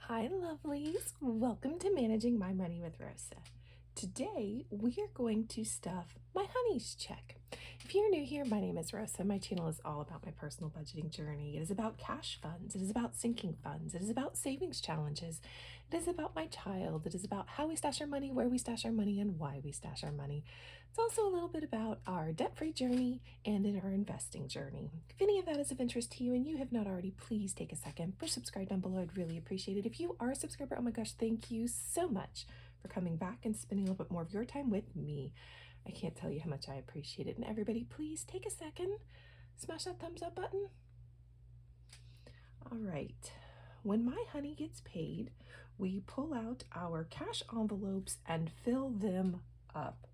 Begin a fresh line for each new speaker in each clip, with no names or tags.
Hi, lovelies. Welcome to Managing My Money with Rosa. Today, we are going to stuff my honey's check. If you're new here, my name is Rosa. My channel is all about my personal budgeting journey. It is about cash funds. It is about sinking funds. It is about savings challenges. It is about my child. It is about how we stash our money, where we stash our money, and why we stash our money. It's also a little bit about our debt-free journey and in our investing journey. If any of that is of interest to you and you have not already, please take a second. Push subscribe down below. I'd really appreciate it. If you are a subscriber, oh my gosh, thank you so much for coming back and spending a little bit more of your time with me. I can't tell you how much I appreciate it. And everybody, please take a second, smash that thumbs up button. All right. When my honey gets paid, we pull out our cash envelopes and fill them up.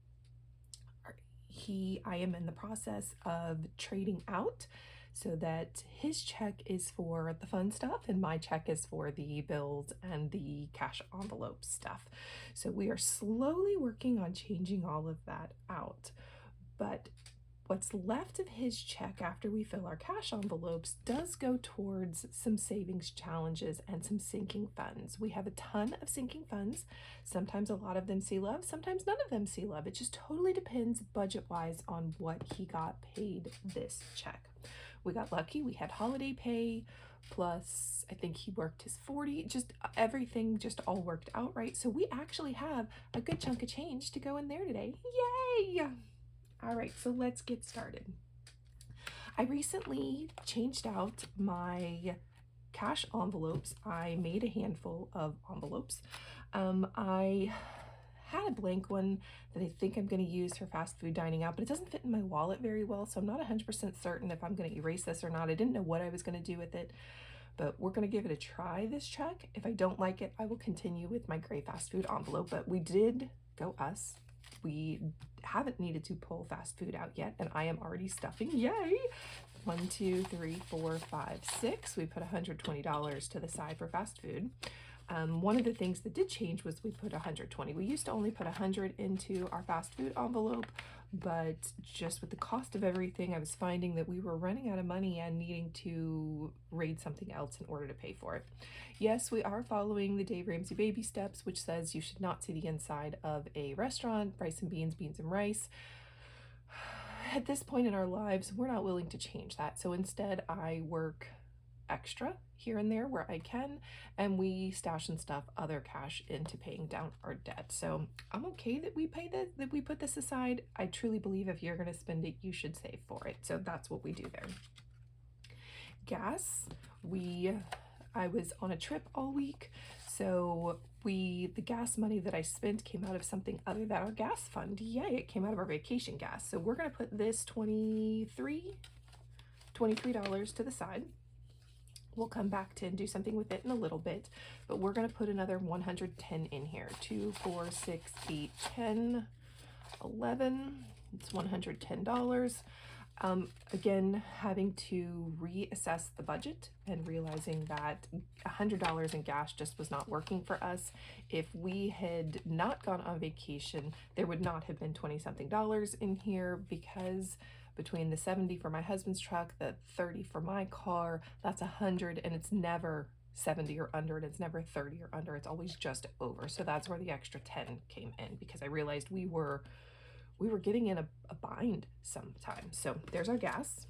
I am in the process of trading out so that his check is for the fun stuff and my check is for the bills and the cash envelope stuff. So we are slowly working on changing all of that out. But what's left of his check after we fill our cash envelopes does go towards some savings challenges and some sinking funds. We have a ton of sinking funds. Sometimes a lot of them see love, sometimes none of them see love. It just totally depends budget-wise on what he got paid this check. We got lucky, we had holiday pay, plus I think he worked his 40, just everything just all worked out right. So we actually have a good chunk of change to go in there today. Yay! All right, so let's get started. I recently changed out my cash envelopes. I made a handful of envelopes. I had a blank one that I think I'm going to use for fast food dining out, but it doesn't fit in my wallet very well, so I'm not 100% certain if I'm going to erase this or not. I didn't know what I was going to do with it, but we're going to give it a try this check. If I don't like it, I will continue with my gray fast food envelope, but we did go us. We haven't needed to pull fast food out yet, and I am already stuffing. Yay! 1, 2, 3, 4, 5, 6. We put $120 to the side for fast food. One of the things that did change was we put 120. We used to only put 100 into our fast food envelope, but just with the cost of everything, I was finding that we were running out of money and needing to raid something else in order to pay for it. Yes, we are following the Dave Ramsey baby steps, which says you should not see the inside of a restaurant, rice and beans, beans and rice. At this point in our lives, we're not willing to change that. So instead, I work extra here and there where I can, and we stash and stuff other cash into paying down our debt. So I'm okay that we pay this, that we put this aside. I truly believe if you're going to spend it, you should save for it. So that's what we do there. Gas, I was on a trip all week, so the gas money that I spent came out of something other than our gas fund. Yay, it came out of our vacation gas. So we're going to put this $23 to the side. We'll come back to and do something with it in a little bit, but we're going to put another 110 in here. 2, 4, 6, 8, 10, 11. It's $110. Again, having to reassess the budget and realizing that $100 in gas just was not working for us. If we had not gone on vacation, there would not have been 20-something dollars in here, because between the 70 for my husband's truck, the 30 for my car, that's 100, and it's never 70 or under, and it's never 30 or under. It's always just over. So that's where the extra 10 came in, because I realized we were getting in a bind sometimes. So there's our gas.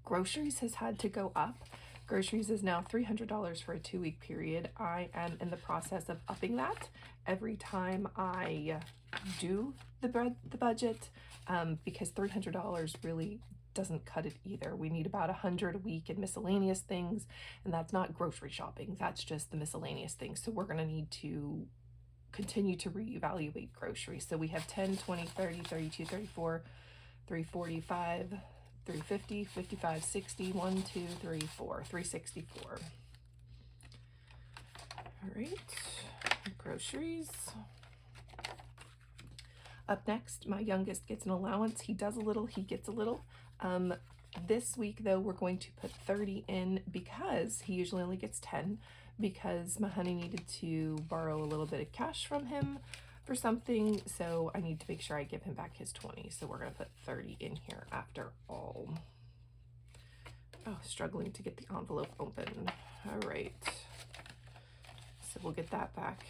Groceries has had to go up. Groceries is now $300 for a 2-week period. I am in the process of upping that every time I do the budget, because $300 really doesn't cut it either. We need about 100 a week in miscellaneous things, and that's not grocery shopping. That's just the miscellaneous things. So we're going to need to continue to reevaluate groceries. So we have 10, 20, 30, 32, 34, 345, 350, 55, 60, 1, 2, 3, 4, 364. All right, groceries. Up next, my youngest gets an allowance. He does a little, he gets a little. This week, though, we're going to put 30 in because he usually only gets 10, because my honey needed to borrow a little bit of cash from him for something, so I need to make sure I give him back his 20. So we're going to put 30 in here after all. Oh, struggling to get the envelope open. All right. So we'll get that back.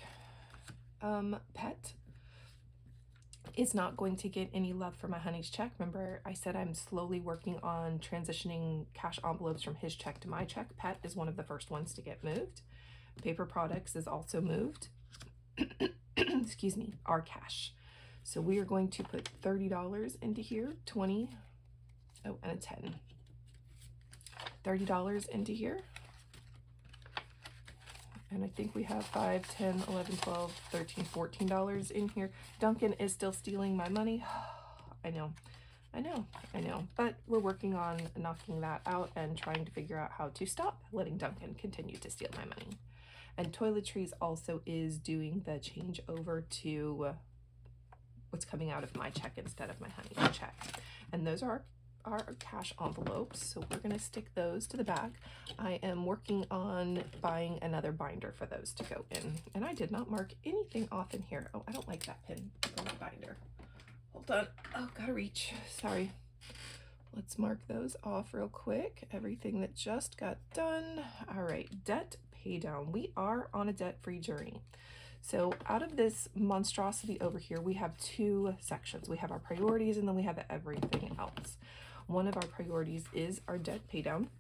Pet is not going to get any love for my honey's check. Remember, I said I'm slowly working on transitioning cash envelopes from his check to my check. Pet is one of the first ones to get moved. Paper products is also moved. Excuse me, our cash. So we are going to put $30 into here, 20, oh, and a 10. $30 into here. And I think we have 5, 10, 11, 12, 13, $14 in here. Duncan is still stealing my money. I know. But we're working on knocking that out and trying to figure out how to stop letting Duncan continue to steal my money. And toiletries also is doing the change over to what's coming out of my check instead of my honey's check. And those are our cash envelopes, so we're going to stick those to the back. I am working on buying another binder for those to go in, and I did not mark anything off in here. Oh, I don't like that pin for my binder. Hold on. Oh, gotta reach. Sorry. Let's mark those off real quick. Everything that just got done. All right, debt pay down. We are on a debt-free journey. So out of this monstrosity over here, we have two sections. We have our priorities and then we have everything else. One of our priorities is our debt pay down.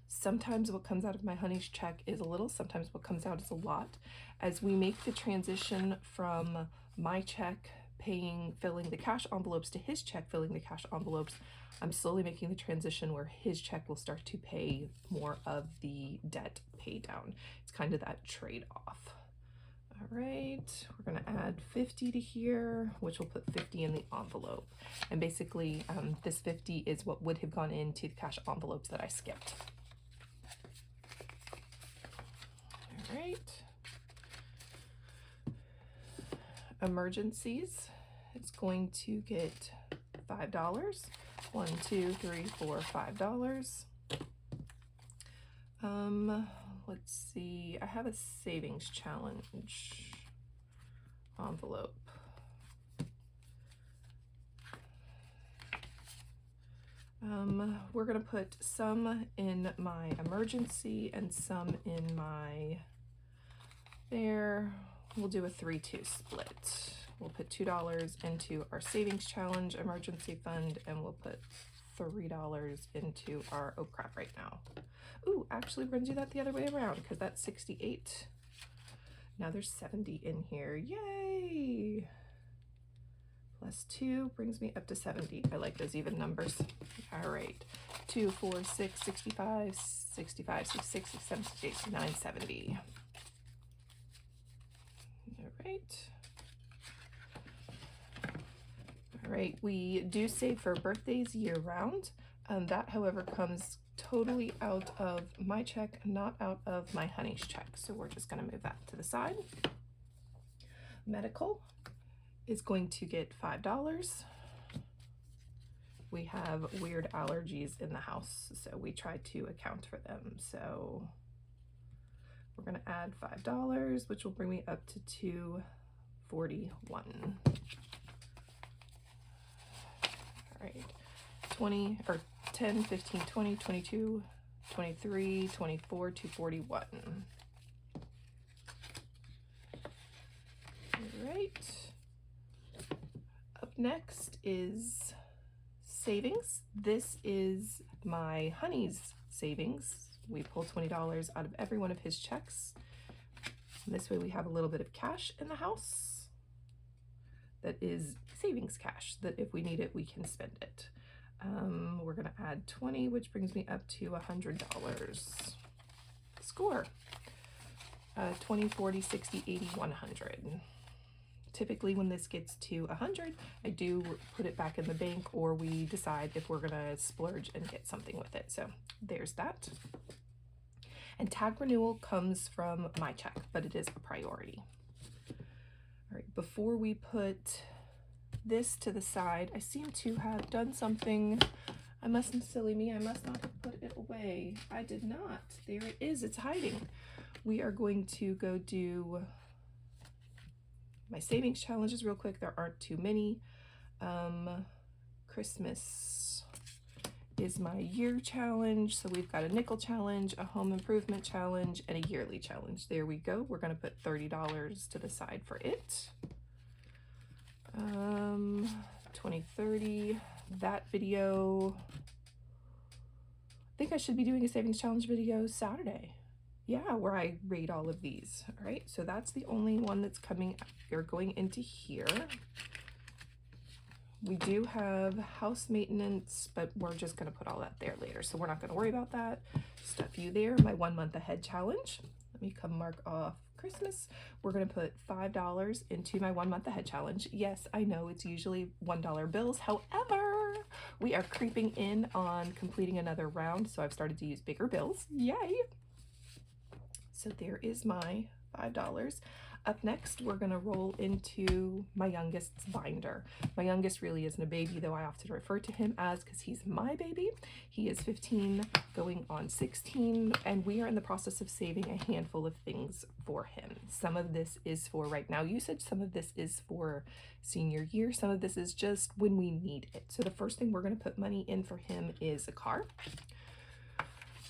Sometimes what comes out of my honey's check is a little, sometimes what comes out is a lot. As we make the transition from my check filling the cash envelopes to his check filling the cash envelopes, I'm slowly making the transition where his check will start to pay more of the debt pay down. It's kind of that trade-off. All right, we're gonna add 50 to here, which will put 50 in the envelope. And basically, this 50 is what would have gone into the cash envelopes that I skipped. All right. Emergencies, it's going to get $5. 1, 2, 3, 4, $5. Let's see, I have a savings challenge envelope. We're gonna put some in my emergency and some in my there. We'll do a 3-2 split. We'll put $2 into our savings challenge emergency fund, and we'll put $3 into our, oh crap, right now. Ooh, actually we're gonna do that the other way around because that's 68. Now there's 70 in here, yay! Plus 2 brings me up to 70. I like those even numbers. All right, 2, 4, 6, 65, 65, 66, 67, 68, 69, 70. All right, we do save for birthdays year round. That, however, comes totally out of my check, not out of my honey's check. So we're just gonna move that to the side. Medical is going to get $5. We have weird allergies in the house, so we try to account for them. So we're gonna add $5, which will bring me up to $241. All right, 20 or 10, 15, 20, 22, 23, 24, 241. All right. Up next is savings. This is my honey's savings. We pull $20 out of every one of his checks. And this way we have a little bit of cash in the house that is savings cash that if we need it, we can spend it. We're gonna add 20, which brings me up to $100. Score. 20, 40, 60, 80, 100. Typically when this gets to 100, I do put it back in the bank, or we decide if we're gonna splurge and get something with it. So there's that. And tag renewal comes from my check, but it is a priority. All right, before we put this to the side, I seem to have done something. I must not have put it away. I did not. There it is, it's hiding. We are going to go do my savings challenges real quick. There aren't too many. Christmas is my year challenge. So we've got a nickel challenge, a home improvement challenge, and a yearly challenge. There we go. We're going to put $30 to the side for it. 2030, that video. I think I should be doing a savings challenge video Saturday. Yeah, where I rate all of these. All right, so that's the only one that's coming or going into here. We do have house maintenance, but we're just going to put all that there later, so we're not going to worry about that. Stuff you there. My 1 month ahead challenge. Let me come mark off Christmas. We're going to put $5 into my 1 month ahead challenge. Yes, I know it's usually $1 bills. However, we are creeping in on completing another round, so I've started to use bigger bills. Yay! So there is my $5. Up next, we're going to roll into my youngest's binder. My youngest really isn't a baby, though I often refer to him as, because he's my baby. He is 15, going on 16, and we are in the process of saving a handful of things for him. Some of this is for right now usage, some of this is for senior year, some of this is just when we need it. So the first thing we're going to put money in for him is a car.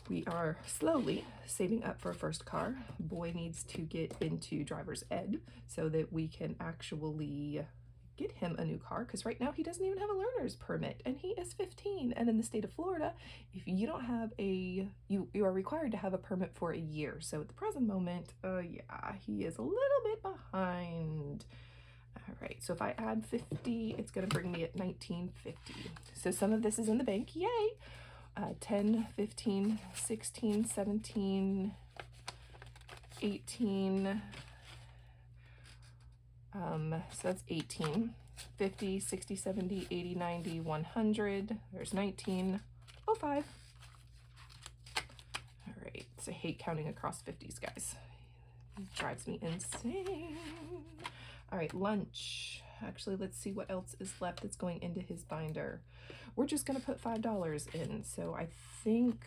We are slowly saving up for a first car. Boy needs to get into driver's ed so that we can actually get him a new car, because right now he doesn't even have a learner's permit and he is 15. And in the state of Florida, if you don't have you are required to have a permit for a year. So at the present moment, yeah, he is a little bit behind. All right, so if I add 50, it's going to bring me at 1950. So some of this is in the bank, yay! 10, 15, 16, 17, 18, so that's 18, 50, 60, 70, 80, 90, 100, there's 19, 05. All right, so I hate counting across 50s, guys. It drives me insane. All right, lunch. Actually, let's see what else is left that's going into his binder. We're just going to put $5 in. So I think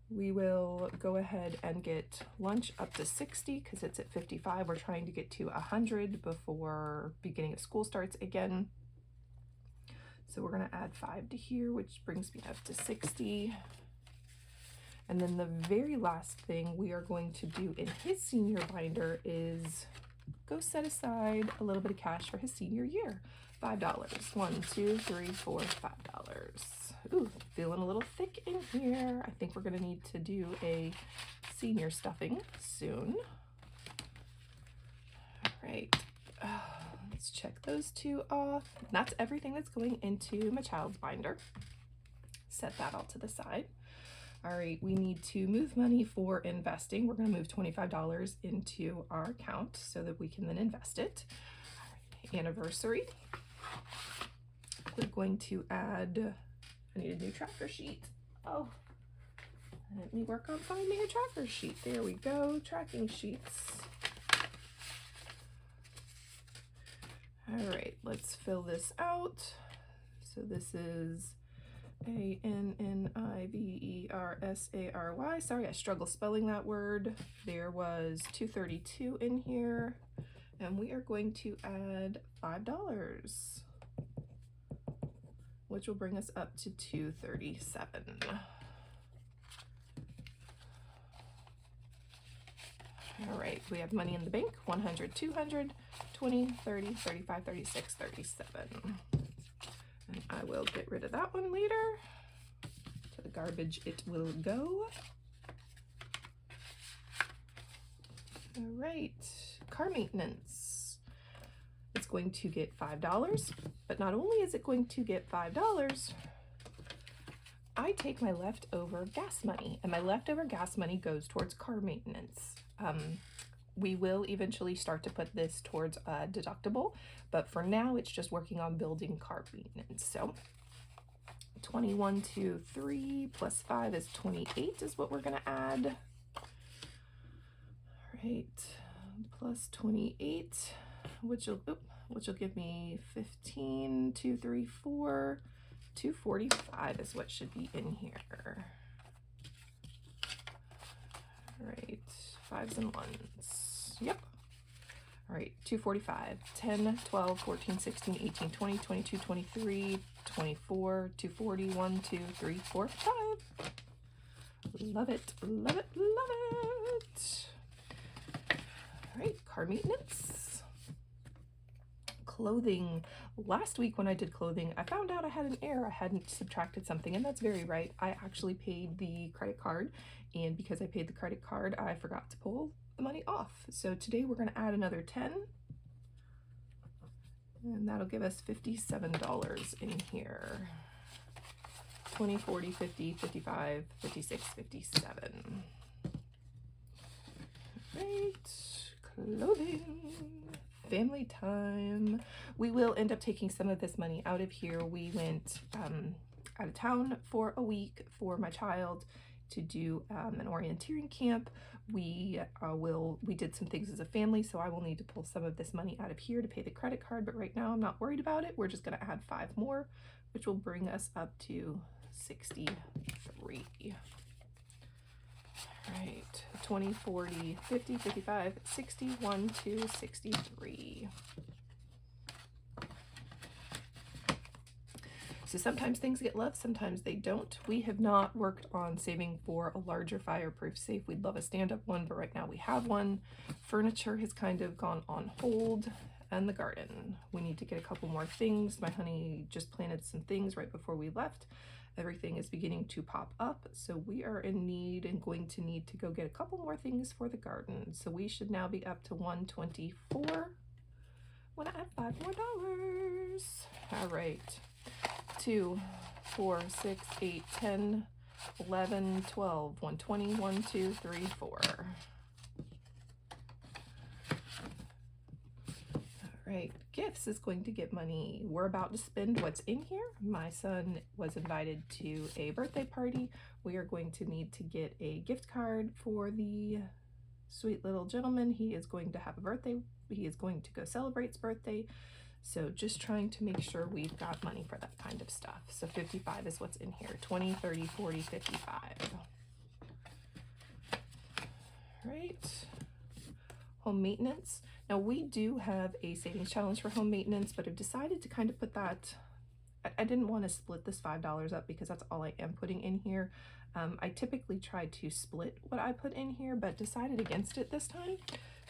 we will go ahead and get lunch up to 60 because it's at 55. We're trying to get to 100 before beginning of school starts again. So we're going to add 5 to here, which brings me up to 60. And then the very last thing we are going to do in his senior binder is go set aside a little bit of cash for his senior year. $5. 1, 2, 3, 4, $5. Ooh, feeling a little thick in here. I think we're gonna need to do a senior stuffing soon. All right, let's check those two off. That's everything that's going into my child's binder. Set that all to the side. All right, we need to move money for investing. We're going to move $25 into our account so that we can then invest it. Anniversary. We're going to add, I need a new tracker sheet. Oh, let me work on finding a tracker sheet. There we go, tracking sheets. All right, let's fill this out. So this is ANNIVERSARY. Sorry, I struggle spelling that word. There was 232 in here, and we are going to add $5, which will bring us up to 237. All right, we have money in the bank, 100, 200, 20, 30, 35, 36, 37. And I will get rid of that one later. To the garbage it will go. All right, car maintenance. It's going to get $5, but not only is it going to get $5, I take my leftover gas money, and my leftover gas money goes towards car maintenance. We will eventually start to put this towards a deductible, but for now it's just working on building car maintenance. So 21, 2, 3 plus 5 is 28 is what we're going to add. All right, plus 28, which will give me 15, 2, 3, 4, 245 is what should be in here. All right, 5s and 1s. Yep. All right, 245, 10, 12, 14, 16, 18, 20, 22, 23, 24, 240, 1, 2, 3, 4, 5. Love it, love it, love it. All right, car maintenance. Clothing. Last week when I did clothing, I found out I had an error. I hadn't subtracted something, and that's very right. I actually paid the credit card, and because I paid the credit card, I forgot to pull the money off. So today we're going to add another 10, and that'll give us $57 in here. 20, 40, 50, 55, 56, 57. Right, clothing. Family time. We will end up taking some of this money out of here. We went out of town for a week for my child to do an orienteering camp. We did some things as a family, so I will need to pull some of this money out of here to pay the credit card, but right now I'm not worried about it. We're just going to add 5 more, which will bring us up to 63. All right, 20, 40, 50, 55, 60, 1, 2, 63. So sometimes things get love, sometimes they don't. We have not worked on saving for a larger fireproof safe. We'd love a stand-up one, but right now we have one. Furniture has kind of gone on hold, and the garden. We need to get a couple more things. My honey just planted some things right before we left. Everything is beginning to pop up, so we are in need and going to need to go get a couple more things for the garden. So we should now be up to 124. Want to add 5 more dollars. All right. 2, 4, 6, 8, 10, 11, 12, 120, 1, 2, 3, 4. All right, gifts is going to get money. We're about to spend what's in here. My son was invited to a birthday party. We are going to need to get a gift card for the sweet little gentleman. He is going to have a birthday. He is going to go celebrate his birthday. So just trying to make sure we've got money for that kind of stuff. So 55 is what's in here. 20, 30, 40, 55. All right. Home maintenance. Now we do have a savings challenge for home maintenance, but I've decided to kind of put that, I didn't want to split this $5 up because that's all I am putting in here. I typically try to split what I put in here, but decided against it this time.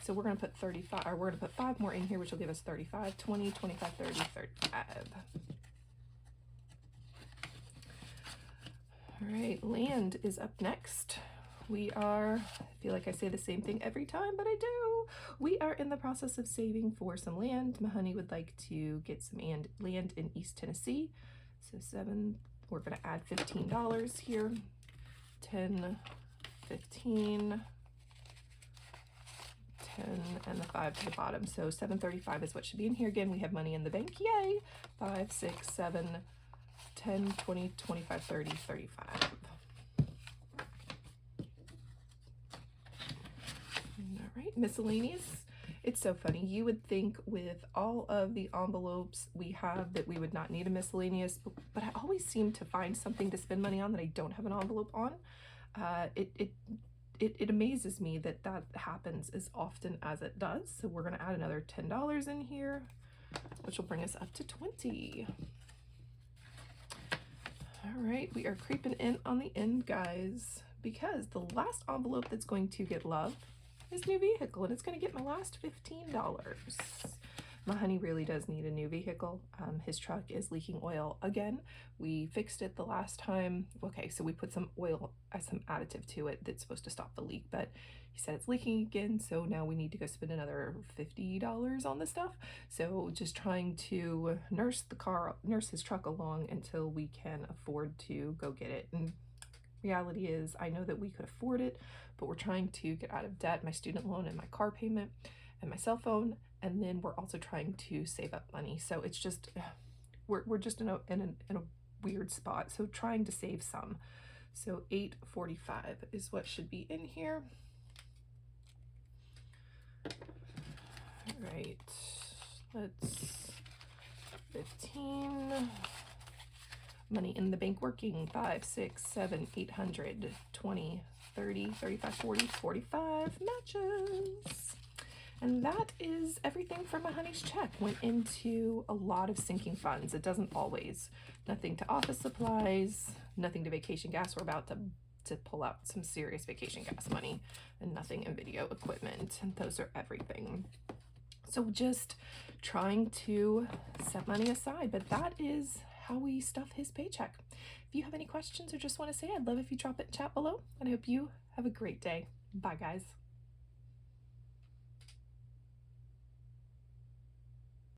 So we're going to put 35, or we're going to put 5 more in here, which will give us 35, 20, 25, 30, 35. All right, land is up next. We are, I feel like I say the same thing every time, but I do. We are in the process of saving for some land. My honey would like to get some land in East Tennessee. So 7, we're going to add $15 here. 10, 15, 10, and the 5 to the bottom. So 735 is what should be in here. Again, we have money in the bank. Yay! 5, 6, 7, 10, 20, 25, 30, 35. All right, miscellaneous. It's so funny. You would think with all of the envelopes we have that we would not need a miscellaneous, but I always seem to find something to spend money on that I don't have an envelope on. It amazes me that that happens as often as it does. So we're going to add another $10 in here, which will bring us up to 20. All right, we are creeping in on the end, guys, because the last envelope that's going to get love is new vehicle, and it's going to get my last $15. My honey really does need a new vehicle. His truck is leaking oil again. We fixed it the last time. Okay, so we put some oil as some additive to it that's supposed to stop the leak, but he said it's leaking again, so now we need to go spend another $50 on this stuff. So just trying to nurse his truck along until we can afford to go get it. And reality is, I know that we could afford it, but we're trying to get out of debt, my student loan and my car payment and my cell phone, and then we're also trying to save up money. So it's just, we're just in a weird spot. So trying to save some. So 845 is what should be in here. All right, let's 15. Money in the bank working. 5, 6, 7, 800, 20, 30, 35, 40, 45 matches. And that is everything for my honey's check. Went into a lot of sinking funds. It doesn't always. Nothing to office supplies, nothing to vacation gas. We're about to pull out some serious vacation gas money, and nothing in video equipment. And those are everything. So just trying to set money aside, but that is how we stuff his paycheck. If you have any questions or just want to say, I'd love if you drop it in chat below, and I hope you have a great day. Bye, guys.